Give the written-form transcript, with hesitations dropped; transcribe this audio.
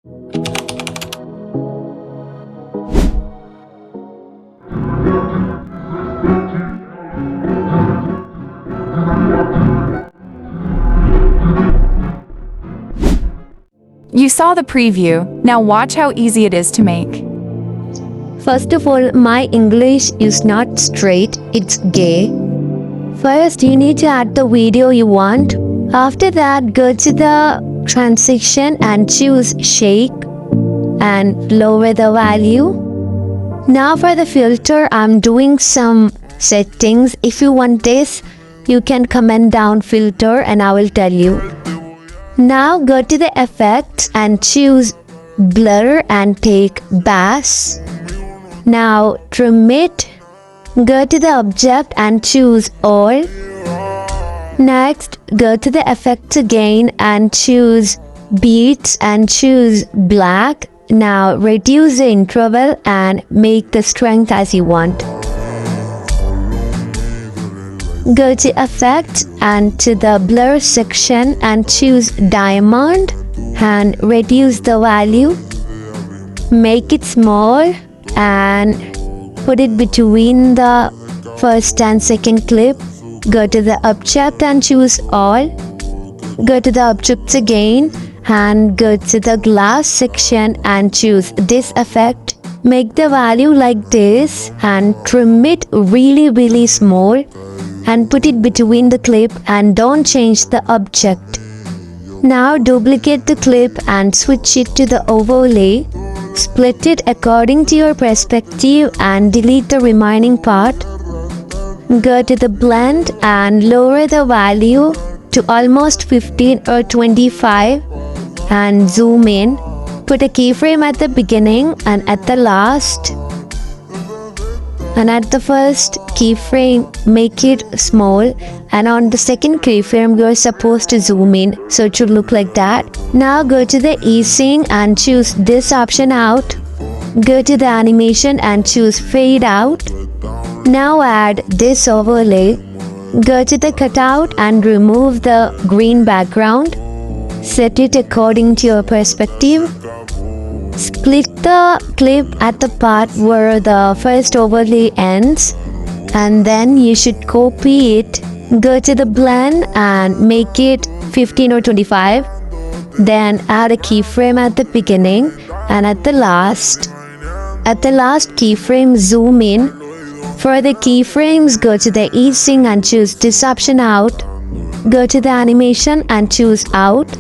You saw the preview, now watch how easy it is to make. First of all, my English is not straight, it's gay. First, you need to add the video you want. After that, go to the transition and choose shake and lower the value. Now for the filter, I'm doing some settings. If you want this, you can comment down filter and I will tell you. Now go to the effects and choose blur and take bass. Now trim it. Go to the object and choose all. Next, go to the effects again and choose beats and choose black. Now reduce the interval and make the strength as you want. Go to effects and to the blur section and choose diamond and reduce the value. Make it small and put it between the first and second clip. Go to the object and choose all. Go to the objects again and go to the glass section and choose this effect. Make the value like this and trim it really small and put it between the clip and don't change the object. Now duplicate the clip and switch it to the overlay. Split it according to your perspective and delete the remaining part. Go to the blend and lower the value to almost 15 or 25 and zoom in. Put a keyframe at the beginning and at the last. And at the first keyframe, make it small, and on the second keyframe, you're supposed to zoom in, so it should look like that. Now go to the easing and choose this option out. Go to the animation and choose fade out. Now add this overlay. Go to the cutout and remove the green background. Set it according to your perspective. Split the clip at the part where the first overlay ends, and then you should copy it. Go to the blend and make it 15 or 25. Then add a keyframe at the beginning and at the last. At the last keyframe, zoom in. For the keyframes, go to the easing and choose this option out. Go to the animation and choose out.